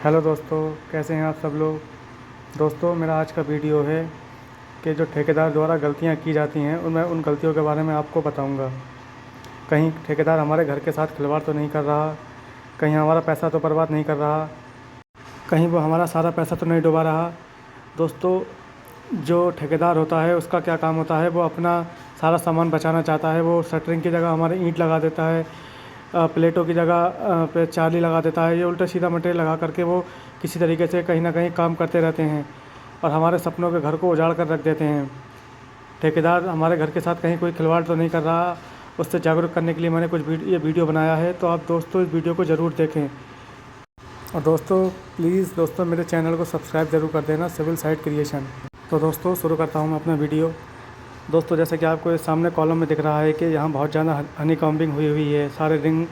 Hello दोस्तों, कैसे हैं आप सब लोग। दोस्तों, मेरा आज का वीडियो है कि जो ठेकेदार द्वारा गलतियां की जाती हैं मैं उन गलतियों के बारे में आपको बताऊंगा। कहीं ठेकेदार हमारे घर के साथ खिलवाड़ तो नहीं कर रहा, कहीं हमारा पैसा तो बर्बाद नहीं कर रहा, कहीं वो हमारा सारा पैसा तो नहीं डुबा रहा। दोस्तों, जो ठेकेदार होता है उसका क्या काम होता है, वो अपना सारा सामान बचाना चाहता है। वो शटरिंग की जगह हमारे ईंट लगा देता है, प्लेटों की जगह पे चार्ली लगा देता है। ये उल्टा सीधा मटेरियल लगा करके वो किसी तरीके से कहीं ना कहीं काम करते रहते हैं और हमारे सपनों के घर को उजाड़ कर रख देते हैं। ठेकेदार हमारे घर के साथ कहीं कोई खिलवाड़ तो नहीं कर रहा, उससे जागरूक करने के लिए मैंने ये वीडियो बनाया है। तो आप दोस्तों इस वीडियो को ज़रूर देखें। और दोस्तों, प्लीज़ दोस्तों मेरे चैनल को सब्सक्राइब ज़रूर कर देना, सिविल साइट क्रिएशन। तो दोस्तों शुरू करता हूँ मैं अपना वीडियो। दोस्तों, जैसे कि आपको सामने कॉलम में दिख रहा है कि यहाँ बहुत ज़्यादा हनी कॉम्बिंग हुई हुई है। सारे रिंग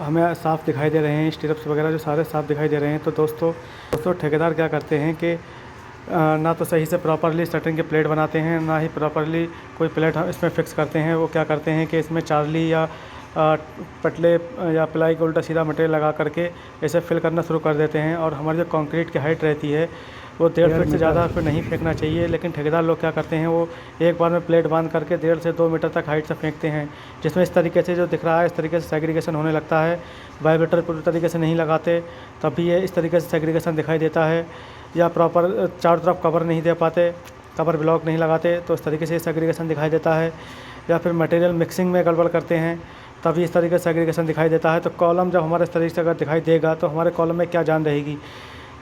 हमें साफ़ दिखाई दे रहे हैं, स्टिरप्स वगैरह जो सारे साफ़ दिखाई दे रहे हैं। तो दोस्तों ठेकेदार क्या करते हैं कि ना तो सही से प्रॉपरली शटरिंग के प्लेट बनाते हैं, ना ही प्रॉपरली कोई प्लेट इसमें फ़िक्स करते हैं। वो क्या करते हैं कि इसमें चार्ली या पटले या प्लाई का उल्टा सीधा मटेरियल लगा करके इसे फिल करना शुरू कर देते हैं। और हमारी जो कंक्रीट की हाइट रहती है वो 1.5 फीट से ज़्यादा पे नहीं फेंकना चाहिए, लेकिन ठेकेदार लोग क्या करते हैं, वो एक बार में प्लेट बांध करके 1.5 से 2 मीटर तक हाइट से फेंकते हैं, जिसमें इस तरीके से जो दिख रहा है इस तरीके से सेग्रीगेशन होने लगता है। वाइब्रेटर पूरी तरीके से नहीं लगाते तभी ये इस तरीके से सेग्रीगेशन दिखाई देता है। या प्रॉपर चारों तरफ कवर नहीं दे पाते, कवर ब्लॉक नहीं लगाते, तो इस तरीके से सेग्रीगेशन दिखाई देता है। या फिर मटेरियल मिक्सिंग में गड़बड़ करते हैं तभी इस तरीके से सेग्रीगेशन दिखाई देता है। तो कॉलम जब हमारे इस तरीके से अगर दिखाई देगा तो हमारे कॉलम में क्या जान रहेगी,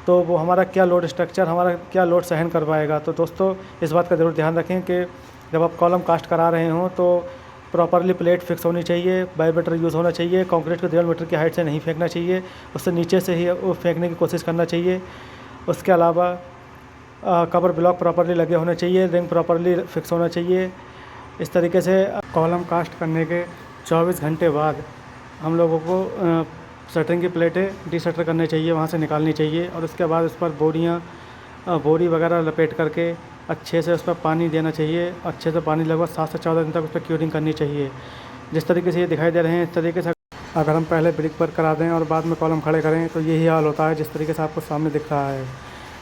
तो वो हमारा क्या लोड स्ट्रक्चर, हमारा क्या लोड सहन कर पाएगा। तो दोस्तों इस बात का ज़रूर ध्यान रखें कि जब आप कॉलम कास्ट करा रहे हों तो प्रॉपरली प्लेट फिक्स होनी चाहिए, वाइब्रेटर यूज़ होना चाहिए, कंक्रीट को 1.5 मीटर की हाइट से नहीं फेंकना चाहिए, उससे नीचे से ही वो फेंकने की कोशिश करना चाहिए। उसके अलावा कवर ब्लॉक प्रॉपरली लगे होने चाहिए, रिंग प्रॉपरली फिक्स होना चाहिए। इस तरीके से कॉलम कास्ट करने के 24 घंटे बाद हम लोगों को शटरिंग की प्लेटें डीशटर करनी चाहिए, वहाँ से निकालनी चाहिए। और उसके बाद उस पर बोरी वगैरह लपेट करके अच्छे से उस पर पानी देना चाहिए। अच्छे से पानी लगभग 7 से 14 दिन तक उस पर क्यूरिंग करनी चाहिए। जिस तरीके से ये दिखाई दे रहे हैं इस तरीके से अगर हम पहले ब्रिक वर्क करा दें और बाद में कॉलम खड़े करें तो यही हाल होता है जिस तरीके से आपको सामने दिख रहा है।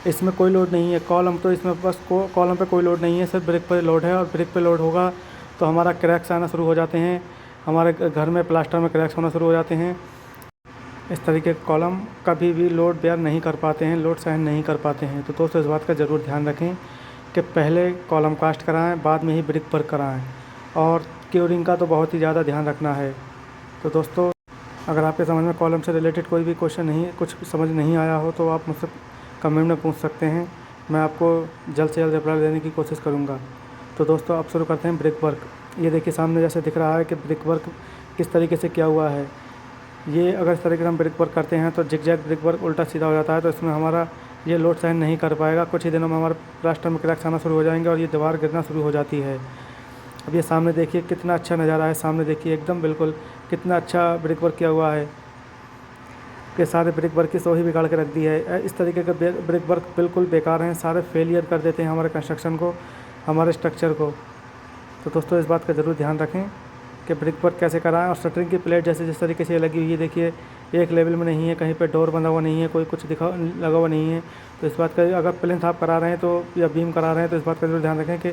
इसमें कोई लोड नहीं है, कॉलम तो इसमें बस कॉलम पे कोई लोड नहीं है, सिर्फ ब्रिक पर लोड है। और ब्रिक पे लोड होगा तो हमारा क्रैक्स आना शुरू हो जाते हैं, हमारे घर में प्लास्टर में क्रैक्स होना शुरू हो जाते हैं। इस तरीके के कॉलम कभी भी लोड बेयर नहीं कर पाते हैं, लोड सहन नहीं कर पाते हैं। तो दोस्तों इस बात का ज़रूर ध्यान रखें कि पहले कॉलम कास्ट कराएं, बाद में ही ब्रिक वर्क कराएं। और क्यूरिंग का तो बहुत ही ज़्यादा ध्यान रखना है। तो दोस्तों, अगर आपके समझ में कॉलम से रिलेटेड कोई भी क्वेश्चन नहीं, कुछ समझ नहीं आया हो तो आप मुझसे कमेंट में पूछ सकते हैं, मैं आपको जल्द से जल्द रिप्लाई देने की कोशिश करूँगा। तो दोस्तों अब शुरू करते हैं ब्रिक वर्क। ये देखिए सामने जैसे दिख रहा है कि ब्रिक वर्क किस तरीके से किया हुआ है। ये अगर इस तरीके से हम ब्रिक वर्क करते हैं तो जिगजैग ब्रिक वर्क उल्टा सीधा हो जाता है, तो इसमें हमारा ये लोड सहन नहीं कर पाएगा। कुछ ही दिनों में हमारे प्लास्टर में क्रैक्स आना शुरू हो जाएंगे और ये दीवार गिरना शुरू हो जाती है। अब ये सामने देखिए कितना अच्छा नज़ारा है, सामने देखिए एकदम बिल्कुल कितना अच्छा ब्रिक वर्क किया हुआ है कि सारे ब्रिक वर्क की सो ही बिगाड़ के रख दी है। इस तरीके के ब्रिक वर्क बिल्कुल बेकार हैं, सारे फेलियर कर देते हैं हमारे कंस्ट्रक्शन को, हमारे स्ट्रक्चर को। तो दोस्तों इस बात का ज़रूर ध्यान रखें कि ब्रिक वर्क कैसे कराएं। और शटरिंग की प्लेट जैसे जिस तरीके से लगी हुई है देखिए एक लेवल में नहीं है, कहीं पे डोर बंधा हुआ नहीं है, कोई कुछ लगा हुआ नहीं है। तो इस बात का अगर प्लिंथ आप करा रहे हैं तो या बीम करा रहे हैं तो इस बात का ज़रूर ध्यान रखें कि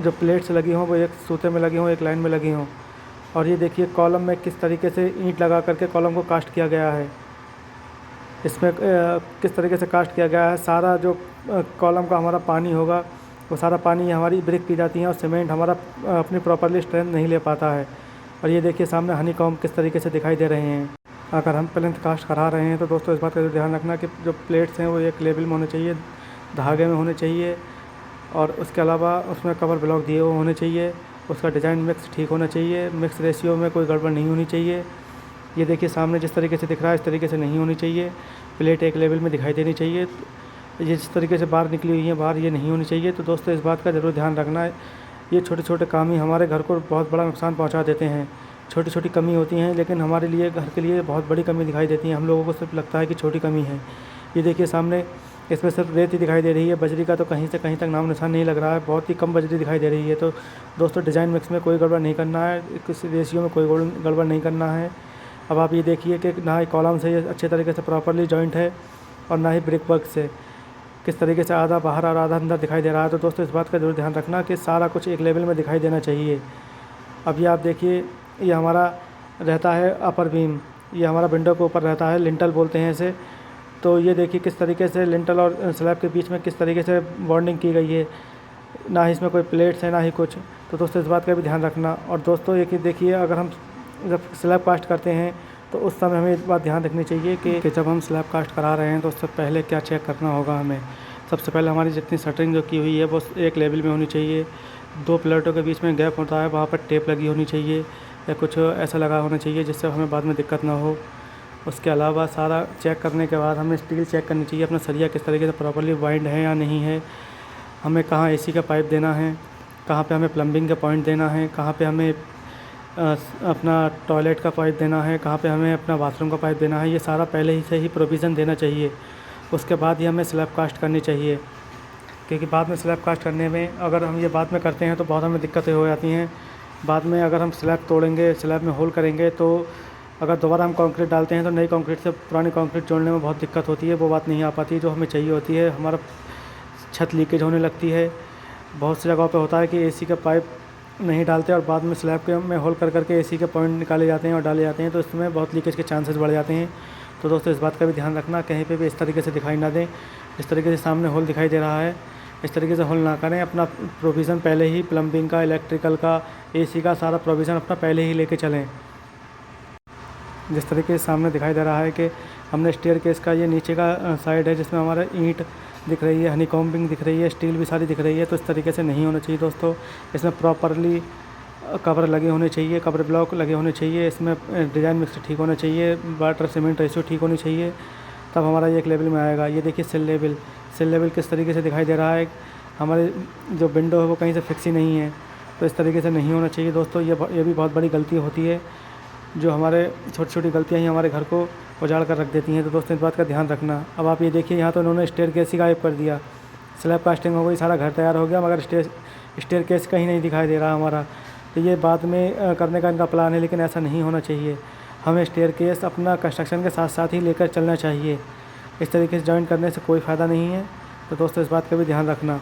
जो प्लेट्स लगी हों वो एक सूते में लगी हों, एक लाइन में लगी हों। और ये देखिए कॉलम में किस तरीके से ईंट लगा करके कॉलम को कास्ट किया गया है, इसमें किस तरीके से कास्ट किया गया है। सारा जो कॉलम का हमारा पानी होगा वो सारा पानी हमारी ब्रिक पी जाती है और सीमेंट हमारा अपनी प्रॉपरली स्ट्रेंथ नहीं ले पाता है। और ये देखिए सामने हनी कॉम्ब किस तरीके से दिखाई दे रहे हैं। अगर हम प्लिंथ कास्ट करा रहे हैं तो दोस्तों इस बात का ध्यान रखना कि जो प्लेट्स हैं वो एक लेवल में होने चाहिए, धागे में होने चाहिए। और उसके अलावा उसमें कवर ब्लॉक दिए हुए होने चाहिए, उसका डिज़ाइन मिक्स ठीक होना चाहिए, मिक्स रेशियो में कोई गड़बड़ नहीं होनी चाहिए। ये देखिए सामने जिस तरीके से दिख रहा है इस तरीके से नहीं होनी चाहिए, प्लेट एक लेवल में दिखाई देनी चाहिए। ये जिस तरीके से बाहर निकली हुई है बाहर ये नहीं होनी चाहिए। तो दोस्तों इस बात का ज़रूर ध्यान रखना है। ये छोटे छोटे काम ही हमारे घर को बहुत बड़ा नुकसान पहुंचा देते हैं। छोटी छोटी कमी होती हैं लेकिन हमारे लिए घर के लिए बहुत बड़ी कमी दिखाई देती है, हम लोगों को सिर्फ लगता है कि छोटी कमी है। ये देखिए सामने इसमें सिर्फ रेत ही दिखाई दे रही है, बजरी का तो कहीं से कहीं तक नाम निशान नहीं लग रहा है, बहुत ही कम बजरी दिखाई दे रही है। तो दोस्तों डिज़ाइन मिक्स में कोई गड़बड़ नहीं करना है, किसी रेशियो में कोई गड़बड़ नहीं करना है। अब आप ये देखिए कि ना ही कॉलम से ये अच्छे तरीके से प्रॉपरली जॉइंट है, और ना ही ब्रिक वर्क से। किस तरीके से आधा बाहर और आधा अंदर दिखाई दे रहा है। तो दोस्तों इस बात का ज़रूर ध्यान रखना कि सारा कुछ एक लेवल में दिखाई देना चाहिए। अब ये आप देखिए, ये हमारा रहता है अपर बीम, ये हमारा विंडो के ऊपर रहता है, लिंटल बोलते हैं इसे। तो ये देखिए किस तरीके से लिंटल और स्लैब के बीच में किस तरीके से बॉन्डिंग की गई है, ना ही इसमें कोई प्लेट्स है ना ही कुछ। तो दोस्तों इस बात का भी ध्यान रखना। और दोस्तों ये कि देखिए, अगर हम जब स्लैब कास्ट करते हैं तो उस समय हमें इस बात ध्यान रखनी चाहिए कि जब हम स्लैब कास्ट करा रहे हैं तो उससे पहले क्या चेक करना होगा हमें। सबसे पहले हमारी जितनी शटरिंग जो की हुई है वो एक लेवल में होनी चाहिए। 2 प्लेटों के बीच में गैप होता है, वहाँ पर टेप लगी होनी चाहिए या कुछ ऐसा लगा होना चाहिए जिससे हमें बाद में दिक्कत ना हो। उसके अलावा सारा चेक करने के बाद हमें स्टील चेक करनी चाहिए, अपना सरिया किस तरीके से प्रॉपर्ली वाइंड है या नहीं है, हमें कहाँ एसी का पाइप देना है, कहाँ पे हमें प्लम्बिंग का पॉइंट देना है, कहाँ पे हमें अपना टॉयलेट का पाइप देना है, कहाँ पे हमें अपना बाथरूम का पाइप देना है। ये सारा पहले ही से ही प्रोविज़न देना चाहिए। उसके बाद ही हमें स्लैब कास्ट करनी चाहिए, क्योंकि बाद में स्लैब कास्ट करने में अगर हम ये बाद में करते हैं तो बहुत हमें दिक्कतें हो जाती हैं। बाद में अगर हम स्लैब तोड़ेंगे, स्लैब में होल करेंगे, तो अगर दोबारा हम कंक्रीट डालते हैं तो नई कंक्रीट से पुरानी कंक्रीट जोड़ने में बहुत दिक्कत होती है। वो बात नहीं आ पाती जो हमें चाहिए होती है। हमारा छत लीकेज होने लगती है। बहुत सी जगहों पे होता है कि एसी का पाइप नहीं डालते और बाद में स्लैब के में होल कर करके एसी के पॉइंट निकाले जाते हैं और डाले जाते हैं, तो इसमें बहुत लीकेज के चांसेस बढ़ जाते हैं। तो दोस्तों इस बात का भी ध्यान रखना, कहीं पे भी इस तरीके से दिखाई ना दें। इस तरीके से सामने होल दिखाई दे रहा है, इस तरीके से होल ना करें। अपना प्रोविज़न पहले ही प्लम्बिंग का, इलेक्ट्रिकल का, एसी का सारा प्रोविज़न अपना पहले ही लेके चलें। जिस तरीके से सामने दिखाई दे रहा है कि हमने स्टेयरकेस का ये नीचे का साइड है जिसमें हमारा ईंट दिख रही है, हनीकॉम्बिंग दिख रही है, स्टील भी सारी दिख रही है। तो इस तरीके से नहीं होना चाहिए दोस्तों। इसमें प्रॉपरली कवर लगे होने चाहिए, कवर ब्लॉक लगे होने चाहिए। इसमें डिज़ाइन मिक्स ठीक होना चाहिए, वाटर सीमेंट रेशियो ठीक होनी चाहिए, तब हमारा ये एक लेवल में आएगा। ये देखिए सिल लेवल किस तरीके से दिखाई दे रहा है। हमारे जो विंडो है वो कहीं से फिक्स ही नहीं है, तो इस तरीके से नहीं होना चाहिए दोस्तों। ये भी बहुत बड़ी गलती होती है, जो हमारे छोटी छोटी गलतियाँ ही हमारे घर को उजाड़ कर रख देती हैं। तो दोस्तों इस बात का ध्यान रखना। अब आप ये देखिए, यहाँ तो उन्होंने स्टेयरकेस ही गायब कर दिया। स्लैब कास्टिंग हो गई, सारा घर तैयार हो गया, मगर स्टेयरकेस कहीं नहीं दिखाई दे रहा हमारा। तो ये बाद में करने का इनका प्लान है, लेकिन ऐसा नहीं होना चाहिए। हमें स्टेयरकेस अपना कंस्ट्रक्शन के साथ साथ ही लेकर चलना चाहिए। इस तरीके से जॉइन करने से कोई फ़ायदा नहीं है। तो दोस्तों इस बात का भी ध्यान रखना।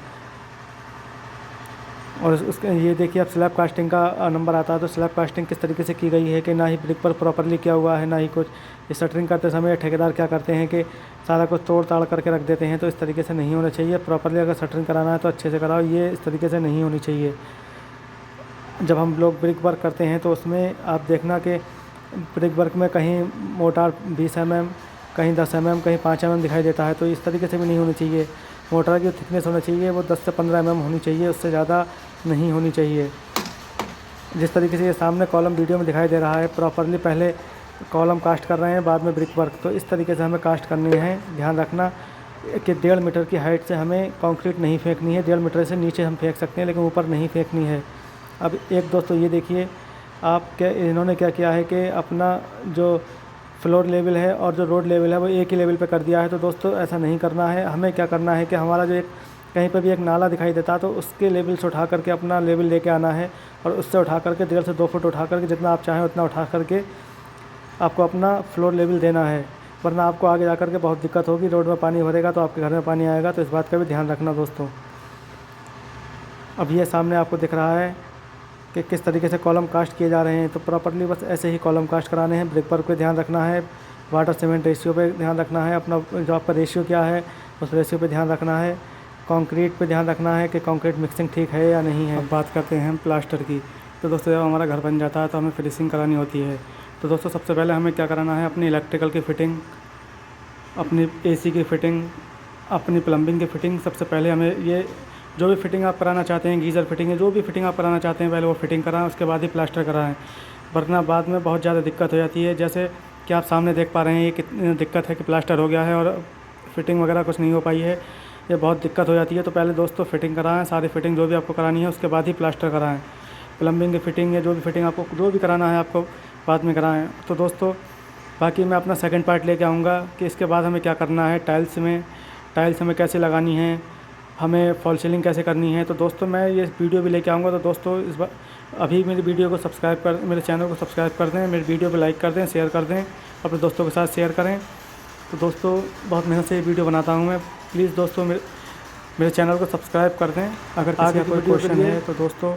और उसके ये देखिए, अब स्लैब कास्टिंग का नंबर आता है तो स्लैब कास्टिंग किस तरीके से की गई है कि ना ही ब्रिक पर प्रॉपरली किया हुआ है, ना ही कुछ। इस शटरिंग करते समय ठेकेदार क्या करते हैं कि सारा कुछ तोड़ ताड़ करके रख देते हैं। तो इस तरीके से नहीं होना चाहिए। प्रॉपरली अगर शटरिंग कराना है तो अच्छे से कराओ, ये इस तरीके से नहीं होनी चाहिए। जब हम लोग ब्रिक वर्क करते हैं तो उसमें आप देखना कि ब्रिक वर्क में कहीं मोटार 20 mm, कहीं 10 mm, कहीं 5 mm दिखाई देता है। तो इस तरीके से भी नहीं होनी चाहिए। मोटर की थिकनेस होना चाहिए वो 10 से 15 mm होनी चाहिए, उससे ज़्यादा नहीं होनी चाहिए। जिस तरीके से ये सामने कॉलम वीडियो में दिखाई दे रहा है, प्रॉपरली पहले कॉलम कास्ट कर रहे हैं, बाद में ब्रिक वर्क। तो इस तरीके से हमें कास्ट करनी है। ध्यान रखना कि 1.5 मीटर की हाइट से हमें कंक्रीट नहीं फेंकनी है। 1.5 मीटर से नीचे हम फेंक सकते हैं, लेकिन ऊपर नहीं फेंकनी है। अब एक दोस्तों ये देखिए, आप क्या इन्होंने क्या किया है कि अपना जो फ्लोर लेवल है और जो रोड लेवल है वो एक ही लेवल पे कर दिया है। तो दोस्तों ऐसा नहीं करना है। हमें क्या करना है कि हमारा जो एक कहीं पर भी एक नाला दिखाई देता है तो उसके लेवल से उठा करके अपना लेवल लेके आना है, और उससे उठा करके 1.5 से 2 फुट उठा करके जितना आप चाहें उतना उठा करके आपको अपना फ्लोर लेवल देना है। वरना आपको आगे जा कर के बहुत दिक्कत होगी। रोड में पानी भरेगा तो आपके घर में पानी आएगा। तो इस बात का भी ध्यान रखना दोस्तों। अब ये सामने आपको दिख रहा है कि किस तरीके से कॉलम कास्ट किए जा रहे हैं। तो प्रॉपर्ली बस ऐसे ही कॉलम कास्ट कराने हैं। ब्रिक वर्क पे ध्यान रखना है, वाटर सीमेंट रेशियो पे ध्यान रखना है, अपना जो आपका रेशियो क्या है उस रेशियो पे ध्यान रखना है। कंक्रीट पे ध्यान रखना है कि कंक्रीट मिक्सिंग ठीक है या नहीं है। अब बात करते हैं प्लास्टर की। तो दोस्तों जब हमारा घर बन जाता है तो हमें फिनिशिंग करानी होती है। तो दोस्तों सबसे पहले हमें क्या कराना है, अपनी इलेक्ट्रिकल की फ़िटिंग, अपनी एसी की फ़िटिंग, अपनी प्लम्बिंग की फ़िटिंग। सबसे पहले हमें ये जो भी फ़िटिंग आप कराना चाहते हैं, गीज़र फिटिंग है, जो भी फ़िटिंग आप कराना चाहते हैं पहले वो फ़िटिंग कराएं, उसके बाद ही प्लास्टर कराएं। वरना बाद में बहुत ज़्यादा दिक्कत हो जाती है। जैसे कि आप सामने देख पा रहे हैं ये कितनी दिक्कत है कि प्लास्टर हो गया है और फिटिंग वगैरह कुछ नहीं हो पाई है। ये बहुत दिक्कत हो जाती है। तो पहले दोस्तों फ़िटिंग कराएं, सारी फ़िटिंग जो भी आपको करानी है उसके बाद ही प्लास्टर कराएं। प्लम्बिंग की फ़िटिंग है, जो भी फ़िटिंग आपको जो भी कराना है आपको बाद में कराएं। तो दोस्तों बाकी मैं अपना सेकंड पार्ट लेके आऊँगा कि इसके बाद हमें क्या करना है। टाइल्स हमें कैसे लगानी है, हमें फॉल सीलिंग कैसे करनी है। तो दोस्तों मैं ये वीडियो भी लेके आऊँगा। तो दोस्तों इस बार अभी मेरी वीडियो को सब्सक्राइब कर, मेरे चैनल को सब्सक्राइब कर दें, मेरे वीडियो को लाइक कर दें, शेयर कर दें, अपने दोस्तों के साथ शेयर करें। तो दोस्तों बहुत मेहनत से ये वीडियो बनाता हूँ मैं। प्लीज़ दोस्तों मेरे चैनल को सब्सक्राइब कर दें। अगर किसी का कोई क्वेश्चन है तो दोस्तों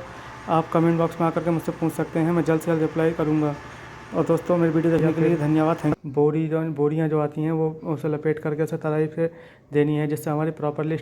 आप कमेंट बॉक्स में आकर के मुझसे पूछ सकते हैं, मैं जल्द से जल्द रिप्लाई करूँगा। और दोस्तों मेरी वीडियो देखने के लिए धन्यवाद। बोरियाँ जो आती हैं वो उसे लपेट करके उसे तराई पे देनी है, जिससे हमारी प्रॉपरली